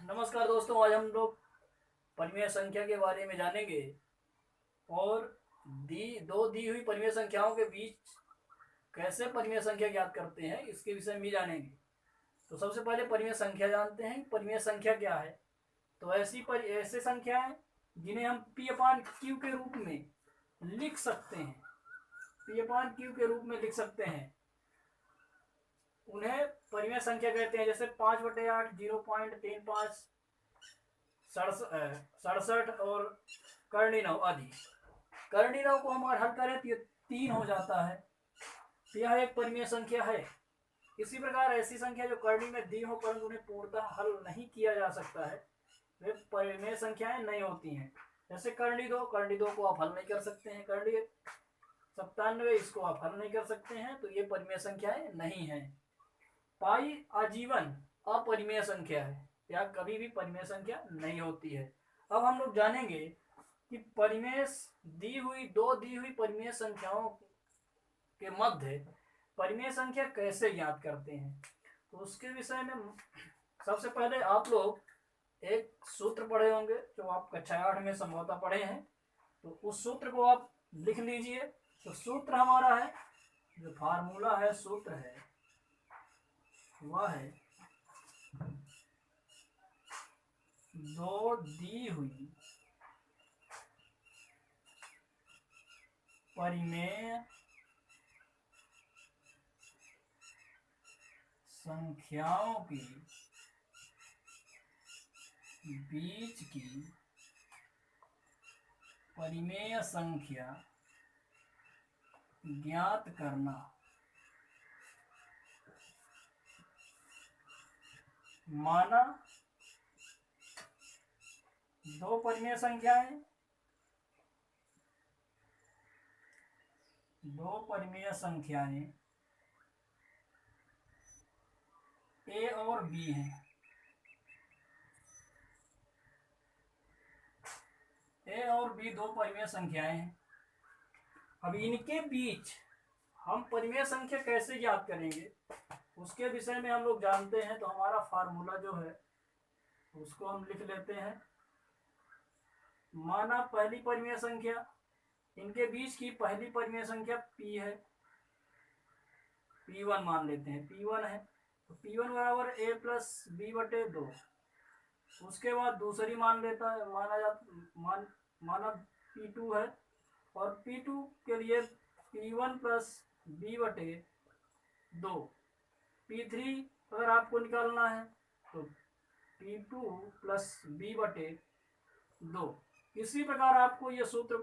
नमस्कार दोस्तों, आज हम लोग परिमेय संख्या के बारे में जानेंगे और दो दी हुई परिमेय संख्याओं के बीच कैसे परिमेय संख्या ज्ञात करते हैं इसके विषय में जानेंगे। तो सबसे पहले परिमेय संख्या जानते हैं। परिमेय संख्या क्या है? तो ऐसे संख्याएं जिन्हें हम पी अपान क्यू के रूप में लिख सकते हैं, पी अपान क्यू के रूप में लिख सकते हैं, उन्हें परिमेय संख्या कहते हैं। जैसे 5/8, 0.35, 67 और कर्णिनव आदि। कर्णिनव को हम अगर हल करें तो ये 3 हो जाता है, तो यह एक परिमेय संख्या है। इसी प्रकार ऐसी संख्या जो कर्णी में दी हो परंतु उन्हें पूर्णतः हल नहीं किया जा सकता है, वे परिमेय संख्याएं नहीं होती हैं। जैसे कर्णी दो को आप हल नहीं कर सकते हैं, कर्णी 97 इसको आप हल नहीं कर सकते हैं, तो ये परिमेय संख्याएं नहीं है। पाई आजीवन अपरिमेय संख्या है, या कभी भी परिमेय संख्या नहीं होती है। अब हम लोग जानेंगे कि दी हुई परिमेय संख्याओं के मध्य परिमेय संख्या कैसे ज्ञात करते हैं। तो उसके विषय में सबसे पहले आप लोग एक सूत्र पढ़े होंगे जो आप कक्षा 8 में संभवतः पढ़े हैं, तो उस सूत्र को आप लिख लीजिए। तो सूत्र हमारा है, जो फार्मूला है, सूत्र है, वह है दो दी हुई परिमेय संख्याओं के बीच की परिमेय संख्या ज्ञात करना। माना दो परिमेय संख्याएं ए और बी हैं। ए और बी दो परिमेय संख्याएं हैं। अब इनके बीच हम परिमेय संख्या कैसे ज्ञात करेंगे उसके विषय में हम लोग जानते हैं। तो हमारा फार्मूला जो है उसको हम लिख लेते हैं। माना पहली परिमेय संख्या, इनके बीच की पहली परिमेय संख्या p है, p1 मान लेते हैं, p1 है। तो p1 बराबर a प्लस b बटे 2। उसके बाद दूसरी माना p2 है, और p2 के लिए p1 प्लस b बटे 2। p3 अगर आपको निकालना है तो p2 प्लस b बटे 2। इसी प्रकार आपको ये सूत्र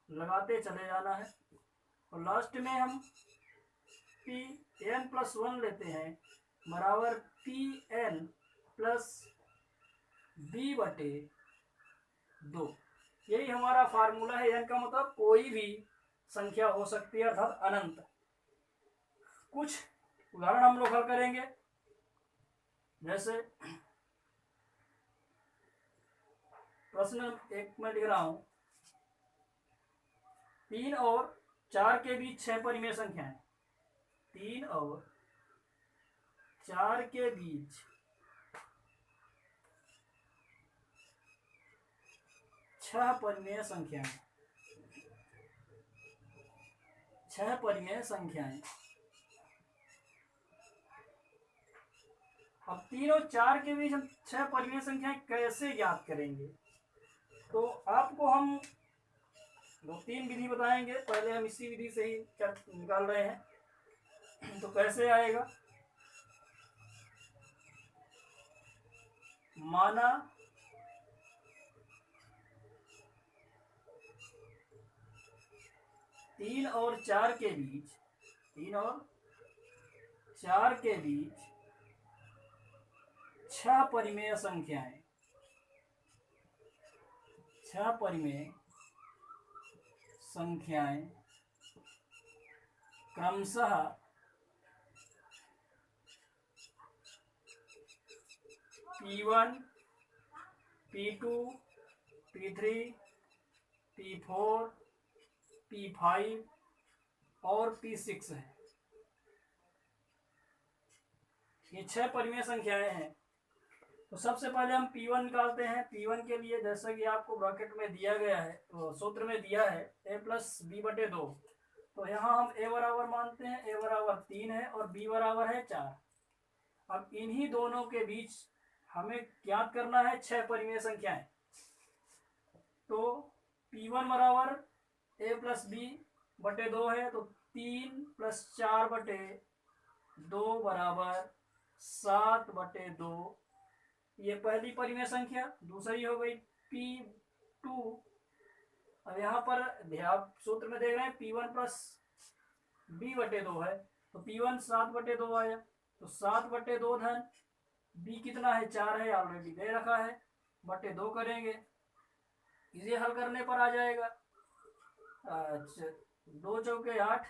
लगाते चले जाना है, और लास्ट में हम pn+1 लेते हैं बराबर pn प्लस b बटे 2। यही हमारा फार्मूला है। n का मतलब कोई भी संख्या हो सकती है, अर्थात अनंत। कुछ उदाहरण हम लोग हल करेंगे। जैसे प्रश्न 1 में लिख रहा हूं, 3 और 4 के बीच 6 परिमेय संख्याएं। 3 और 4 के बीच 6 परिमेय संख्याएं, 6 परिमेय संख्याएं। अब 3 और 4 के बीच हम 6 परिमेय संख्याएं कैसे ज्ञात करेंगे? तो आपको हम 2-3 विधि बताएंगे। पहले हम इसी विधि से ही निकाल रहे हैं। तो कैसे आएगा? माना 3 और 4 के बीच 6 परिमेय संख्याएं, 6 परिमेय संख्याएं क्रमशः p1, p2, p3, p4, p5 और p6 है। ये 6 परिमेय संख्याएं हैं। तो सबसे पहले हम P1 निकालते हैं। P1 के लिए जैसा कि आपको ब्रैकेट में दिया गया है, तो सूत्र में दिया है a+b/2। तो यहाँ हम a बराबर मानते हैं, a बराबर 3 है और b बराबर है 4। अब इन्हीं दोनों के बीच हमें ज्ञात करना है 6 परिमेय संख्याएं। तो P1 बराबर a+b/2 है, तो 3 + 4/2 बराबर 7/2। ये पहली परिमेय संख्या। दूसरी हो गई P2। अब यहाँ पर आप सूत्र में देख रहे हैं P1 + b/2 है, तो P1 7/2 आया। तो 7/2 धन b कितना है, 4 है, ऑलरेडी दे रखा है, /2 करेंगे, इसे हल करने पर आ जाएगा। अच्छा, 2 चौके 8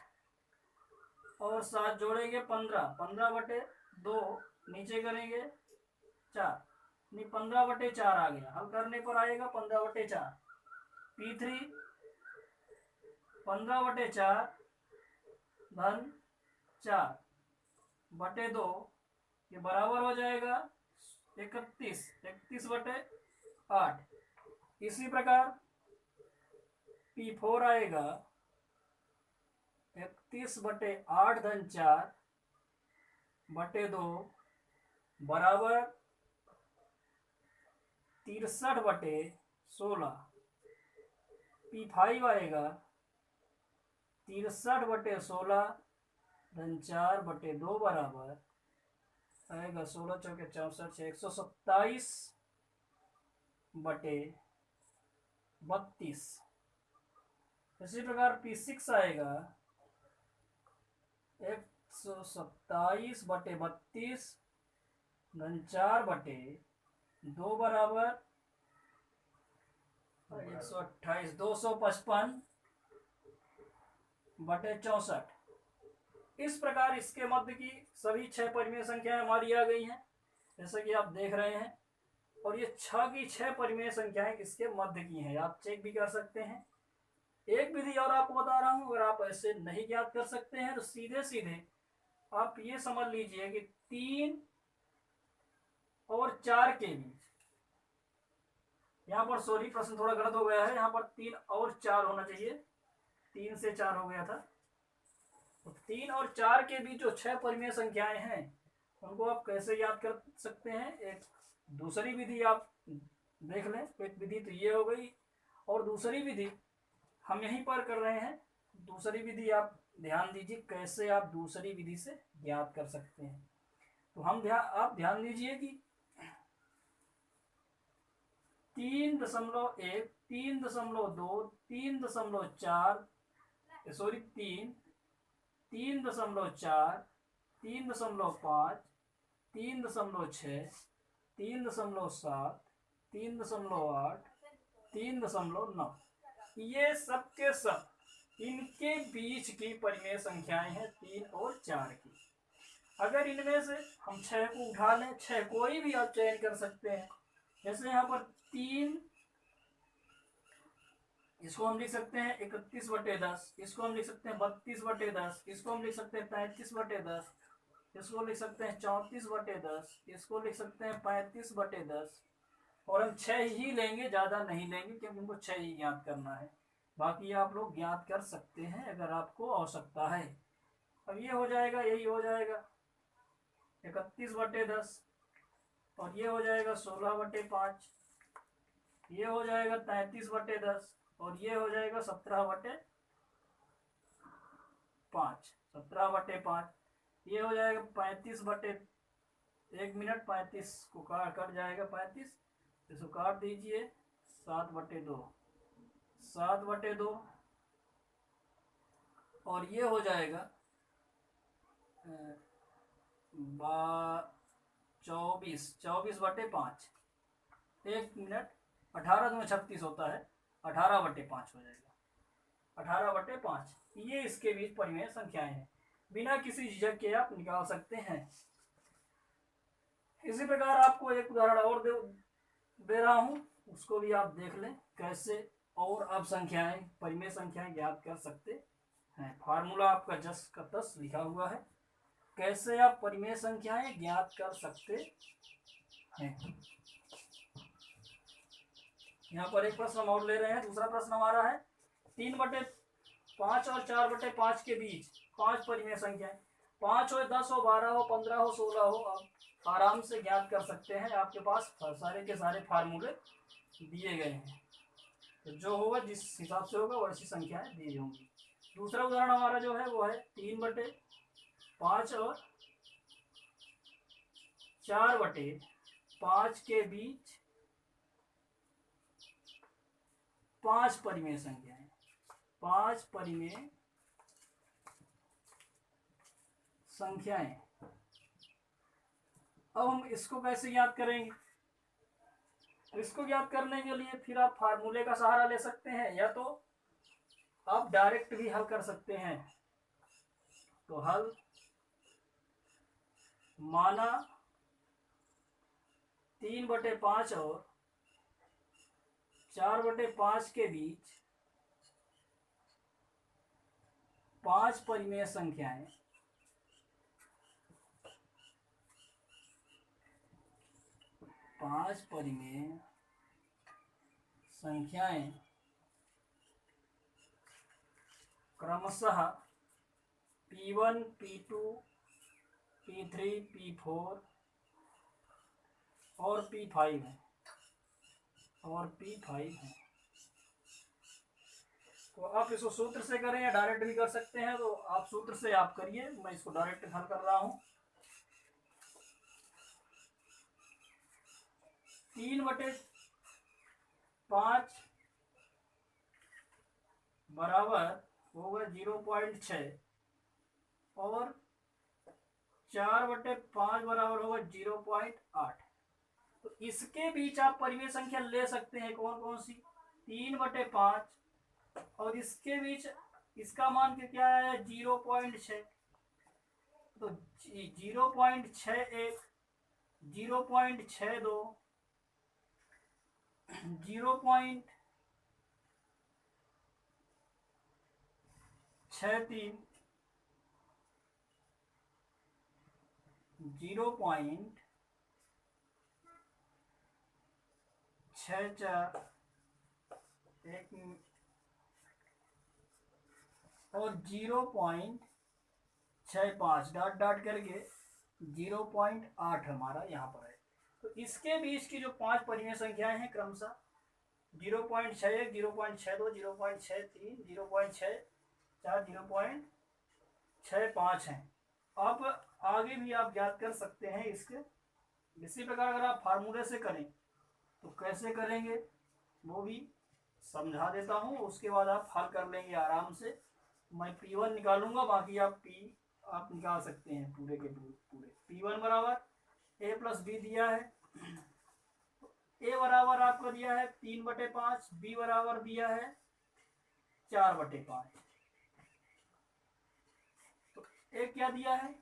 और 7 जोड़ेंगे 15, 15/2 नीचे करेंगे 4, नहीं 15/4 आ गया, हल करने पर आएगा 15/4। P3 15/4 धन 4/2, ये बराबर हो जाएगा 31, 31/8। इसी प्रकार P4 आएगा 31/8 धन 4/2 बराबर 63/16। P5 आएगा 63/16 धन 4/2 बराबर आएगा 16 चौके 64, 127/32। इसी प्रकार P6 आएगा 127/32 धन 4/2 बराबर 128, 255/64। इस प्रकार इसके मध्य की सभी 6 परिमेय संख्याएं हमारी आ गई हैं, जैसा कि आप देख रहे हैं। और ये 6 की 6 परिमेय संख्याएं इसके मध्य की हैं, आप चेक भी कर सकते हैं। एक विधि और आपको बता रहा हूं, अगर आप ऐसे नहीं ज्ञात कर सकते हैं तो सीधे सीधे आप ये समझ लीजिए कि 3 और 4 के बीच, यहाँ पर सॉरी प्रश्न थोड़ा गलत हो गया है, यहाँ पर 3 और 4 होना चाहिए, 3 से 4 हो गया था। तो 3 और 4 के बीच जो 6 परिमेय संख्याएं हैं उनको आप कैसे याद कर सकते हैं। एक दूसरी विधि आप देख लें। एक विधि तो ये हो गई, और दूसरी विधि हम यहीं पर कर रहे हैं। दूसरी विधि आप ध्यान दीजिए कैसे आप दूसरी विधि से ज्ञात कर सकते हैं। तो आप ध्यान दीजिए कि 3.1, 3.2, 3.4, सॉरी 3, 3.4, 3.5, 3.6, 3.7, 3.8, 3.9, ये सब के सब इनके बीच की परिमेय संख्याएं हैं 3 और 4 की। अगर इनमें से हम 6 को उठा लें, 6 कोई भी आप चयन कर सकते हैं। जैसे यहाँ पर 3, इसको हम लिख सकते हैं 31/10, इसको हम लिख सकते हैं 32/10, इसको हम लिख सकते हैं 35/10, इसको लिख सकते हैं 34/10, इसको लिख सकते हैं 35/10। और हम 6 ही लेंगे, ज़्यादा नहीं लेंगे, क्योंकि हमको 6 ही ज्ञात करना है। बाकी आप लोग ज्ञात कर सकते हैं अगर आपको आवश्यकता है। अब ये हो जाएगा, यही हो जाएगा 31/10, और ये हो जाएगा 16/5, ये हो जाएगा 33/10, और ये हो जाएगा 17/5, 17/5, ये हो जाएगा 35/1 मिनट, 35 को कट जाएगा 35, इसको काट दीजिए 7/2, 7/2, और ये हो जाएगा 24/5, 1 मिनट, 18 में 36 होता है, 18/5 हो जाएगा, 18/5। ये इसके बीच परिमेय संख्याएं हैं, बिना किसी झिझक के आप निकाल सकते हैं। इसी प्रकार आपको एक उदाहरण और दे रहा हूं, उसको भी आप देख लें कैसे और आप संख्याएं, परिमेय संख्याएं ज्ञात कर सकते हैं। फार्मूला आपका जस का तस लिखा हुआ है, कैसे आप परिमेय संख्याएं ज्ञात कर सकते है। यहाँ पर एक प्रश्न हम और ले रहे हैं। दूसरा प्रश्न हमारा है 3/5 और 4/5 के बीच 5 परिमेय संख्याएं, 5 हो, 10 हो, 12 हो, 15 हो, 16 हो, आप आराम से ज्ञात कर सकते हैं। आपके पास सारे के सारे फार्मूले दिए गए हैं, तो जो होगा जिस हिसाब से होगा वैसी संख्याएं दी होंगी। दूसरा उदाहरण हमारा जो है वो है 3/5 और 4/5 के बीच 5 परिमेय संख्याएं, 5 परिमेय संख्याएं। अब हम इसको कैसे ज्ञात करेंगे? तो इसको ज्ञात करने के लिए फिर आप फार्मूले का सहारा ले सकते हैं, या तो आप डायरेक्ट भी हल कर सकते हैं। तो हल माना 3/5 और 4/5 के बीच 5 परिमेय संख्याएं, 5 परिमेय संख्याएं क्रमशः P1, P2, P3, P4 और P5 है, तो आप इसको सूत्र से करें या डायरेक्ट भी कर सकते हैं। तो आप सूत्र से आप करिए, मैं इसको डायरेक्ट हल कर रहा हूं। 3/5 बराबर होगा 0.6 और 4/5 बराबर होगा 0.8। तो इसके बीच आप परिमेय संख्या ले सकते हैं। कौन कौन सी? 3/5 और इसके बीच इसका मान क्या है? 0.6। तो 0.61, 0.62, 0.63, 0.64 और 0.65 डॉट डॉट करके 0.8 हमारा यहाँ पर है। तो इसके बीच की जो 5 परिमेय संख्याएं हैं क्रमशः 0.61, 0.62, 0.63, 0.64, 0.65 हैं। अब आगे भी आप ज्ञात कर सकते हैं इसके। इसी प्रकार अगर आप फार्मूले से करें तो कैसे करेंगे वो भी समझा देता हूँ, उसके बाद आप हल कर लेंगे आराम से। मैं P1 निकालूंगा, बाकी आप निकाल सकते हैं पूरे के पूरे। P1 बराबर A + B दिया है। A बराबर आपको दिया है 3/5, B बराबर दिया है 4/5। तो A क्या दिया है?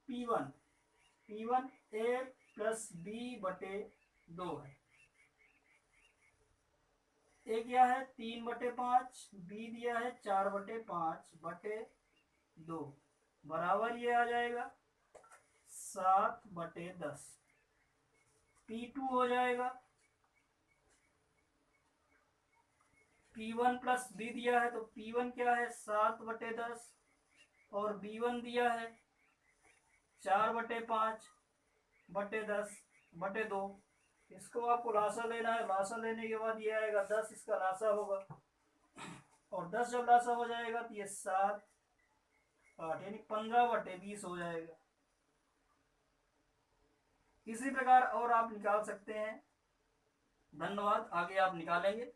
P1 A + B/2 है। A क्या है? 3/5, B दिया है 4/5/2 बराबर ये आ जाएगा 7/10। P2 हो जाएगा P1 + B दिया है, तो P1 क्या है? 7/10 और B1 दिया है 4/5/10/2। इसको आपको लासा लेना है। लासा लेने के बाद ये आएगा 10, इसका लासा होगा, और 10 जब लासा हो जाएगा तो ये 7, 8 यानी 15/20 हो जाएगा। इसी प्रकार और आप निकाल सकते हैं। धन्यवाद। आगे आप निकालेंगे।